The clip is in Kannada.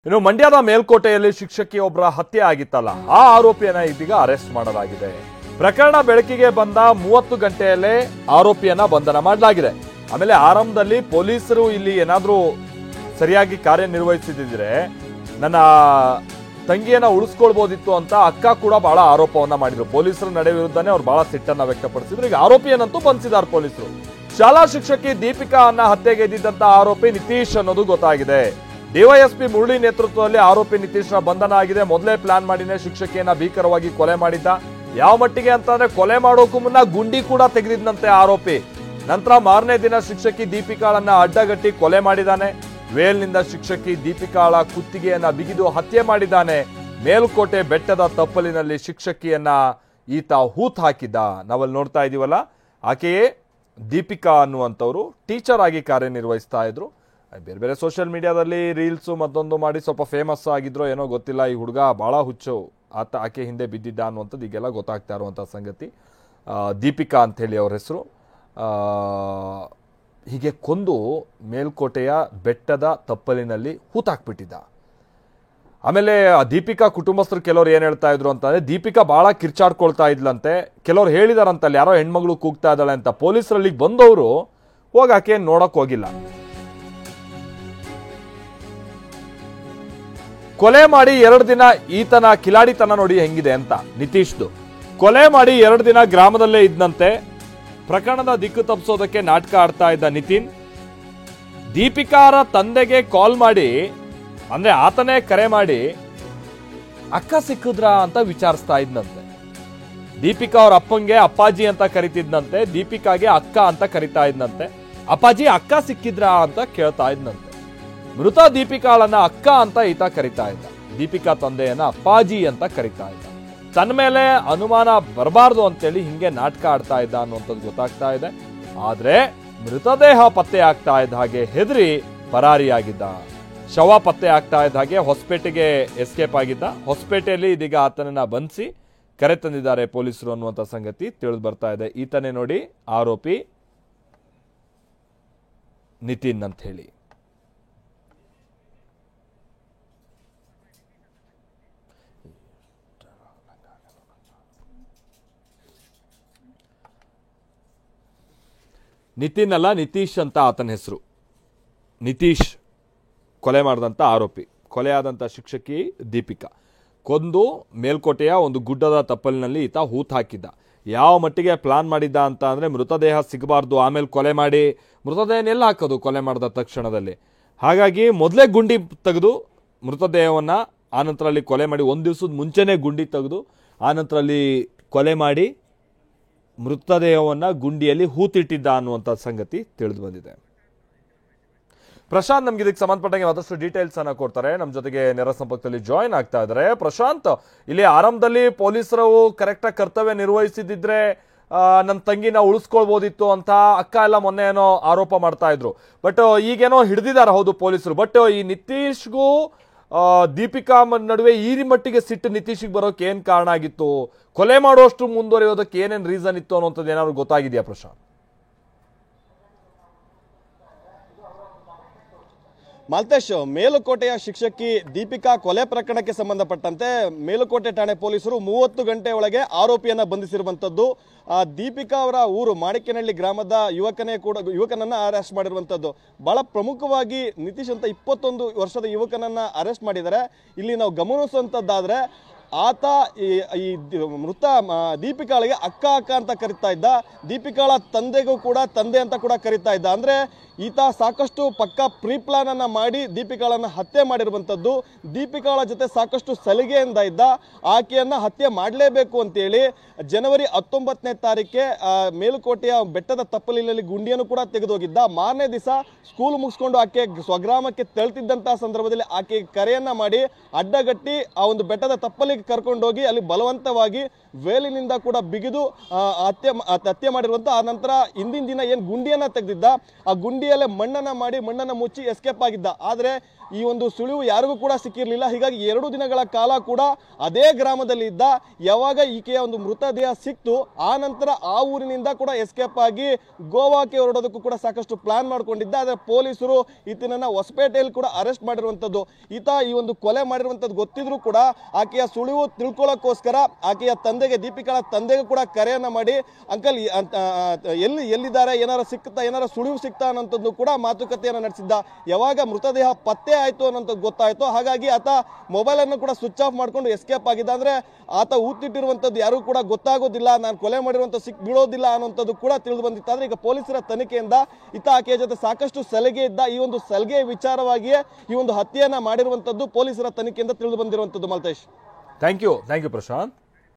ಇನ್ನು ಮಂಡ್ಯದ ಮೇಲ್ಕೋಟೆಯಲ್ಲಿ ಶಿಕ್ಷಕಿಯೊಬ್ಬರ ಹತ್ಯೆ ಆಗಿತ್ತಲ್ಲ, ಆ ಆರೋಪಿಯನ್ನ ಇದೀಗ ಅರೆಸ್ಟ್ ಮಾಡಲಾಗಿದೆ. ಪ್ರಕರಣ ಬೆಳಕಿಗೆ ಬಂದ 30 ಗಂಟೆಯಲ್ಲೇ ಆರೋಪಿಯನ್ನ ಬಂಧನ ಮಾಡಲಾಗಿದೆ. ಆಮೇಲೆ ಆರಂಭದಲ್ಲಿ ಪೊಲೀಸರು ಇಲ್ಲಿ ಏನಾದ್ರೂ ಸರಿಯಾಗಿ ಕಾರ್ಯನಿರ್ವಹಿಸಿದ್ರೆ ನನ್ನ ತಂಗಿಯನ್ನ ಉಳಿಸ್ಕೊಳ್ಬಹುದಿತ್ತು ಅಂತ ಅಕ್ಕ ಕೂಡ ಬಹಳ ಆರೋಪವನ್ನ ಮಾಡಿದ್ರು. ಪೊಲೀಸರ ನಡೆ ವಿರುದ್ಧನೇ ಅವ್ರು ಬಹಳ ಸಿಟ್ಟನ್ನ ವ್ಯಕ್ತಪಡಿಸಿದ್ರು. ಈಗ ಆರೋಪಿಯನ್ನಂತೂ ಬಂಧಿಸಿದ್ದಾರೆ ಪೊಲೀಸರು. ಶಾಲಾ ಶಿಕ್ಷಕಿ ದೀಪಿಕಾ ಅನ್ನ ಹತ್ಯೆಗೆ ಎದ್ದಿದ್ದಂತ ಆರೋಪಿ ನಿತೀಶ್ ಅನ್ನೋದು ಗೊತ್ತಾಗಿದೆ. ಡಿವೈಎಸ್ಪಿ ಮುರಳಿ ನೇತೃತ್ವದಲ್ಲಿ ಆರೋಪಿ ನಿತೀಶ್ನ ಬಂಧನ ಆಗಿದೆ. ಮೊದಲೇ ಪ್ಲಾನ್ ಮಾಡಿನೇ ಶಿಕ್ಷಕಿಯನ್ನ ಭೀಕರವಾಗಿ ಕೊಲೆ ಮಾಡಿದ್ದ. ಯಾವ ಮಟ್ಟಿಗೆ ಅಂತಂದ್ರೆ ಕೊಲೆ ಮಾಡೋಕ್ಕೂ ಮುನ್ನ ಗುಂಡಿ ಕೂಡ ತೆಗೆದಿದ್ದಂತೆ ಆರೋಪಿ. ನಂತರ ಮಾರನೇ ದಿನ ಶಿಕ್ಷಕಿ ದೀಪಿಕಾಳನ್ನ ಅಡ್ಡಗಟ್ಟಿ ಕೊಲೆ ಮಾಡಿದ್ದಾನೆ. ವೇಲ್ನಿಂದ ಶಿಕ್ಷಕಿ ದೀಪಿಕಾಳ ಕುತ್ತಿಗೆಯನ್ನ ಬಿಗಿದು ಹತ್ಯೆ ಮಾಡಿದ್ದಾನೆ. ಮೇಲ್ಕೋಟೆ ಬೆಟ್ಟದ ತಪ್ಪಲಿನಲ್ಲಿ ಶಿಕ್ಷಕಿಯನ್ನ ಈತ ಹೂತ್ ಹಾಕಿದ್ದ. ನಾವಲ್ಲಿ ನೋಡ್ತಾ ಇದೀವಲ್ಲ, ಆಕೆಯೇ ದೀಪಿಕಾ ಅನ್ನುವಂಥವ್ರು ಟೀಚರ್ ಆಗಿ ಕಾರ್ಯನಿರ್ವಹಿಸ್ತಾ ಇದ್ರು. ಬೇರೆ ಬೇರೆ ಸೋಷಿಯಲ್ ಮೀಡಿಯಾದಲ್ಲಿ ರೀಲ್ಸು ಮತ್ತೊಂದು ಮಾಡಿ ಸ್ವಲ್ಪ ಫೇಮಸ್ ಆಗಿದ್ರು ಏನೋ ಗೊತ್ತಿಲ್ಲ. ಈ ಹುಡುಗ ಬಹಳ ಹುಚ್ಚು, ಆಕೆ ಹಿಂದೆ ಬಿದ್ದಿದ್ದ ಅನ್ನುವಂಥದ್ದು ಈಗೆಲ್ಲ ಗೊತ್ತಾಗ್ತಾ ಇರುವಂಥ ಸಂಗತಿ. ದೀಪಿಕಾ ಅಂಥೇಳಿ ಅವ್ರ ಹೆಸರು. ಹೀಗೆ ಕೊಂದು ಮೇಲ್ಕೋಟೆಯ ಬೆಟ್ಟದ ತಪ್ಪಲಿನಲ್ಲಿ ಹೂತಾಕ್ಬಿಟ್ಟಿದ್ದ. ಆಮೇಲೆ ದೀಪಿಕಾ ಕುಟುಂಬಸ್ಥರು ಕೆಲವರು ಏನು ಹೇಳ್ತಾ ಇದ್ರು ಅಂತಂದ್ರೆ, ದೀಪಿಕಾ ಬಹಳ ಕಿರ್ಚಾಡ್ಕೊಳ್ತಾ ಇದ್ಲಂತೆ. ಕೆಲವ್ರು ಹೇಳಿದಾರಂತಲ್ಲಿ ಯಾರೋ ಹೆಣ್ಮಗಳು ಕೂಗ್ತಾ ಇದ್ದಾಳೆ ಅಂತ. ಪೊಲೀಸರಲ್ಲಿ ಬಂದವರು ಹೋಗಿ ಆಕೆ ನೋಡಕ್ ಹೋಗಿಲ್ಲ. ಕೊಲೆ ಮಾಡಿ 2 ದಿನ ಈತನ ಕಿಲಾಡಿತನ ನೋಡಿ ಹೆಂಗಿದೆ ಅಂತ. ನಿತೀಶ್ದು ಕೊಲೆ ಮಾಡಿ 2 ದಿನ ಗ್ರಾಮದಲ್ಲೇ ಇದ್ದಂತೆ. ಪ್ರಕರಣದ ದಿಕ್ಕು ತಪ್ಪಿಸೋದಕ್ಕೆ ನಾಟಕ ಆಡ್ತಾ ಇದ್ದ ನಿತಿನ್ ದೀಪಿಕಾರ ತಂದೆಗೆ ಕಾಲ್ ಮಾಡಿ, ಅಂದ್ರೆ ಆತನೇ ಕರೆ ಮಾಡಿ ಅಕ್ಕ ಸಿಕ್ಕಿದ್ರ ಅಂತ ವಿಚಾರಿಸ್ತಾ ಇದ್ನಂತೆ. ದೀಪಿಕಾ ಅವ್ರ ಅಪ್ಪಂಗೆ ಅಪ್ಪಾಜಿ ಅಂತ ಕರಿತಿದ್ನಂತೆ, ದೀಪಿಕಾಗೆ ಅಕ್ಕ ಅಂತ ಕರಿತಾ ಇದ್ನಂತೆ. ಅಪ್ಪಾಜಿ ಅಕ್ಕ ಸಿಕ್ಕಿದ್ರ ಅಂತ ಕೇಳ್ತಾ ಇದ್ನಂತೆ. ಮೃತ ದೀಪಿಕಾಳನ್ನ ಅಕ್ಕ ಅಂತ ಈತ ಕರಿತಾ ಇದ್ದ. ದೀಪಿಕಾ ತಂದೆಯನ್ನ ಅಪ್ಪಾಜಿ ಅಂತ ಕರಿತಾ ಇದ್ದ. ತನ್ನ ಮೇಲೆ ಅನುಮಾನ ಬರಬಾರ್ದು ಅಂತೇಳಿ ಹಿಂಗೆ ನಾಟಕ ಆಡ್ತಾ ಇದ್ದ ಅನ್ನುವಂಥದ್ದು ಗೊತ್ತಾಗ್ತಾ ಇದೆ. ಆದ್ರೆ ಮೃತದೇಹ ಪತ್ತೆ ಆಗ್ತಾ ಇದ್ದ ಹಾಗೆ ಹೆದರಿ ಪರಾರಿಯಾಗಿದ್ದ. ಶವ ಪತ್ತೆ ಆಗ್ತಾ ಇದ್ದ ಹಾಗೆ ಹೊಸಪೇಟೆಗೆ ಎಸ್ಕೇಪ್ ಆಗಿದ್ದ. ಹೊಸಪೇಟೆಯಲ್ಲಿ ಇದೀಗ ಆತನನ್ನ ಬಂಧಿಸಿ ಕರೆ ತಂದಿದ್ದಾರೆ ಪೊಲೀಸರು ಅನ್ನುವಂಥ ಸಂಗತಿ ತಿಳಿದು ಬರ್ತಾ ಇದೆ. ಈತನೇ ನೋಡಿ ಆರೋಪಿ ನಿತಿನ್ ಅಂತ ಹೇಳಿ. ನಿತಿನ್ ಅಲ್ಲ, ನಿತೀಶ್ ಅಂತ ಆತನ ಹೆಸರು. ನಿತೀಶ್ ಕೊಲೆ ಮಾಡಿದಂಥ ಆರೋಪಿ. ಕೊಲೆಯಾದಂಥ ಶಿಕ್ಷಕಿ ದೀಪಿಕಾ ಕೊಂದು ಮೇಲ್ಕೋಟೆಯ ಒಂದು ಗುಡ್ಡದ ತಪ್ಪಲಿನಲ್ಲಿ ಈತ ಹೂತ್ ಹಾಕಿದ್ದ. ಯಾವ ಮಟ್ಟಿಗೆ ಪ್ಲಾನ್ ಮಾಡಿದ್ದ ಅಂತ ಅಂದರೆ, ಮೃತದೇಹ ಸಿಗಬಾರ್ದು, ಆಮೇಲೆ ಕೊಲೆ ಮಾಡಿ ಮೃತದೇಹನೆಲ್ಲ ಹಾಕೋದು ಕೊಲೆ ಮಾಡಿದ ತಕ್ಷಣದಲ್ಲಿ. ಹಾಗಾಗಿ ಮೊದಲೇ ಗುಂಡಿ ತೆಗೆದು ಮೃತದೇಹವನ್ನು ಆನಂತರ ಅಲ್ಲಿ ಕೊಲೆ ಮಾಡಿ, 1 ದಿವಸದ ಮುಂಚೆನೇ ಗುಂಡಿ ತೆಗೆದು ಆನಂತರ ಅಲ್ಲಿ ಕೊಲೆ ಮಾಡಿ ಮೃತದೇಹವನ್ನು ಗುಂಡಿಯಲ್ಲಿ ಹೂತಿಟ್ಟಿದ್ದ ಅನ್ನುವಂಥ ಸಂಗತಿ ತಿಳಿದು ಬಂದಿದೆ. ಪ್ರಶಾಂತ್ ನಮ್ಗೆ ಇದಕ್ಕೆ ಸಂಬಂಧಪಟ್ಟಂಗೆ ಮತ್ತಷ್ಟು ಡೀಟೇಲ್ಸ್ ಅನ್ನ ಕೊಡ್ತಾರೆ. ನಮ್ಮ ಜೊತೆಗೆ ನೇರ ಸಂಪರ್ಕದಲ್ಲಿ ಜಾಯಿನ್ ಆಗ್ತಾ ಇದ್ದಾರೆ. ಪ್ರಶಾಂತ್, ಇಲ್ಲಿ ಆರಂಭದಲ್ಲಿ ಪೊಲೀಸರು ಕರೆಕ್ಟಾಗಿ ಕರ್ತವ್ಯ ನಿರ್ವಹಿಸಿದ್ರೆ ನನ್ನ ತಂಗಿನ ಉಳಿಸ್ಕೊಳ್ಬೋದಿತ್ತು ಅಂತ ಅಕ್ಕ ಎಲ್ಲ ಮೊನ್ನೆ ಏನೋ ಆರೋಪ ಮಾಡ್ತಾ ಇದ್ರು. ಬಟ್ ಈಗೇನೋ ಹಿಡಿದಿದ್ದಾರೆ ಹೌದು ಪೊಲೀಸರು. ಬಟ್ ಈ ನಿತೀಶ್ಗೂ ದೀಪಿಕಾ ನಡುವೆ ಈ ಮಟ್ಟಿಗೆ ಸಿಟ್ಟು ನಿತೀಶ್ಗೆ ಬರೋಕೆ ಏನ್ ಕಾರಣ ಆಗಿತ್ತು? ಕೊಲೆ ಮಾಡುವಷ್ಟು ಮುಂದುವರಿಯೋದಕ್ಕೆ ಏನೇನು ರೀಸನ್ ಇತ್ತು ಅನ್ನೋಂಥದ್ದು ಏನಾದ್ರು ಗೊತ್ತಾಗಿದೆಯಾ ಪ್ರಶಾಂತ್? ಮಾಲ್ತೇಶ್, ಮೇಲುಕೋಟೆಯ ಶಿಕ್ಷಕಿ ದೀಪಿಕಾ ಕೊಲೆ ಪ್ರಕರಣಕ್ಕೆ ಸಂಬಂಧಪಟ್ಟಂತೆ ಮೇಲುಕೋಟೆ ಠಾಣೆ ಪೊಲೀಸರು 30 ಗಂಟೆ ಒಳಗೆ ಆರೋಪಿಯನ್ನ ಬಂಧಿಸಿರುವಂತದ್ದು. ದೀಪಿಕಾ ಅವರ ಊರು ಮಾಣಿಕ್ಯನಹಳ್ಳಿ ಗ್ರಾಮದ ಯುವಕನನ್ನ ಅರೆಸ್ಟ್ ಮಾಡಿರುವಂತದ್ದು. ಬಹಳ ಪ್ರಮುಖವಾಗಿ ನಿತೀಶ್ ಅಂತ 21 ವರ್ಷದ ಯುವಕನನ್ನ ಅರೆಸ್ಟ್ ಮಾಡಿದ್ದಾರೆ. ಇಲ್ಲಿ ನಾವು ಗಮನಿಸುವಂತದ್ದಾದ್ರೆ, ಆತ ಈ ಮೃತ ದೀಪಿಕಾಳಿಗೆ ಅಕ್ಕ ಅಂತ ಕರಿತಾ ಇದ್ದ. ದೀಪಿಕಾಳ ತಂದೆಗೂ ಕೂಡ ತಂದೆ ಅಂತ ಕೂಡ ಕರಿತಾ ಇದ್ದ. ಅಂದ್ರೆ ಈತ ಸಾಕಷ್ಟು ಪಕ್ಕಾ ಪ್ರೀ ಪ್ಲಾನ್ ಅನ್ನ ಮಾಡಿ ದೀಪಿಕಾಳನ್ನ ಹತ್ಯೆ ಮಾಡಿರುವಂತದ್ದು. ದೀಪಿಕಾಳ ಜೊತೆ ಸಾಕಷ್ಟು ಸಲಿಗೆಯಿಂದ ಇದ್ದ. ಆಕೆಯನ್ನ ಹತ್ಯೆ ಮಾಡಲೇಬೇಕು ಅಂತೇಳಿ ಜನವರಿ 19ನೇ ತಾರೀಕೆ ಮೇಲುಕೋಟೆಯ ಬೆಟ್ಟದ ತಪ್ಪಲಿನಲ್ಲಿ ಗುಂಡಿಯನ್ನು ಕೂಡ ತೆಗೆದೋಗಿದ್ದ. ಮಾರನೇ ದಿವಸ ಸ್ಕೂಲ್ ಮುಗಿಸ್ಕೊಂಡು ಆಕೆ ಸ್ವಗ್ರಾಮಕ್ಕೆ ತೆರಳುತ್ತಿದ್ದಂತಹ ಸಂದರ್ಭದಲ್ಲಿ ಆಕೆ ಕರೆಯನ್ನ ಮಾಡಿ ಅಡ್ಡಗಟ್ಟಿ ಆ ಒಂದು ಬೆಟ್ಟದ ತಪ್ಪಲಿಗೆ ಕರ್ಕೊಂಡೋಗಿ ಅಲ್ಲಿ ಬಲವಂತವಾಗಿ ವೇಲಿನಿಂದ ಕೂಡ ಬಿಗಿದು ಹತ್ಯೆ ಮಾಡಿರುವಂತ. ಆ ನಂತರ ಹಿಂದಿನ ದಿನ ಏನ್ ಗುಂಡಿಯನ್ನ ತೆಗೆದಿದ್ದ, ಆ ಗುಂಡಿಯಲ್ಲೇ ಮಣ್ಣನ್ನ ಮಾಡಿ ಮಣ್ಣನ್ನ ಮುಚ್ಚಿ ಎಸ್ಕೇಪ್ ಆಗಿದ್ದ. ಆದ್ರೆ ಈ ಒಂದು ಸುಳಿವು ಯಾರಿಗೂ ಕೂಡ ಸಿಕ್ಕಿರಲಿಲ್ಲ. ಹೀಗಾಗಿ 2 ದಿನಗಳ ಕಾಲ ಕೂಡ ಅದೇ ಗ್ರಾಮದಲ್ಲಿ ಇದ್ದ. ಯಾವಾಗ ಈಕೆಯ ಒಂದು ಮೃತದೇಹ ಸಿಕ್ತು ಆ ನಂತರ ಆ ಊರಿನಿಂದ ಕೂಡ ಎಸ್ಕೇಪ್ ಆಗಿ ಗೋವಾಕ್ಕೆ ಹೊರಡೋದಕ್ಕೂ ಕೂಡ ಸಾಕಷ್ಟು ಪ್ಲಾನ್ ಮಾಡ್ಕೊಂಡಿದ್ದ. ಆದರೆ ಪೊಲೀಸರು ಈತನನ್ನ ಹೊಸಪೇಟೆಯಲ್ಲಿ ಕೂಡ ಅರೆಸ್ಟ್ ಮಾಡಿರುವಂತದ್ದು. ಈತ ಈ ಒಂದು ಕೊಲೆ ಮಾಡಿರುವಂತದ್ದು ಗೊತ್ತಿದ್ರು ಕೂಡ ಆಕೆಯ ಸುಳಿವು ತಿಳ್ಕೊಳ್ಳೋಕ್ಕೋಸ್ಕರ ಆಕೆಯ ತಂದೆಗೆ, ದೀಪಿಕಾ ತಂದೆಗೆ ಕೂಡ ಕರೆಯನ್ನ ಮಾಡಿ, ಅಂಕಲ್ ಎಲ್ಲಿದ್ದಾರೆ, ಏನಾರ ಸುಳಿವು ಸಿಕ್ತಾ ಅನ್ನೋಂಥದ್ದು ಕೂಡ ಮಾತುಕತೆಯನ್ನು ನಡೆಸಿದ್ದ. ಯಾವಾಗ ಮೃತದೇಹ ಪತ್ತೆ ಆಯ್ತು ಅನ್ನೋಂಥದ್ದು ಗೊತ್ತಾಯ್ತು, ಹಾಗಾಗಿ ಆತ ಮೊಬೈಲ್ ಅನ್ನು ಕೂಡ ಸ್ವಿಚ್ ಆಫ್ ಮಾಡ್ಕೊಂಡು ಎಸ್ಕೇಪ್ ಆಗಿದ್ದ. ಅಂದ್ರೆ ಆತ ಊತಿಟ್ಟಿರುವಂತದ್ದು ಯಾರು ಕೂಡ ಗೊತ್ತಾಗೋದಿಲ್ಲ, ನಾನು ಕೊಲೆ ಮಾಡಿರುವಂತ ಬೀಳೋದಿಲ್ಲ ಅನ್ನೋಂಥದ್ದು ಕೂಡ ತಿಳಿದು ಬಂದಿತ್ತು. ಆದ್ರೆ ಈಗ ಪೊಲೀಸರ ತನಿಖೆಯಿಂದ ಈತ ಆಕೆಯ ಜೊತೆ ಸಾಕಷ್ಟು ಸಲಿಗೆ ಇದ್ದ. ಈ ಒಂದು ಸಲಿಗೆ ವಿಚಾರವಾಗಿಯೇ ಈ ಒಂದು ಹತ್ಯೆಯನ್ನ ಮಾಡಿರುವಂತದ್ದು ಪೊಲೀಸರ ತನಿಖೆಯಿಂದ ತಿಳಿದು ಬಂದಿರುವಂತದ್ದು. Maltesh, thank you Prashant.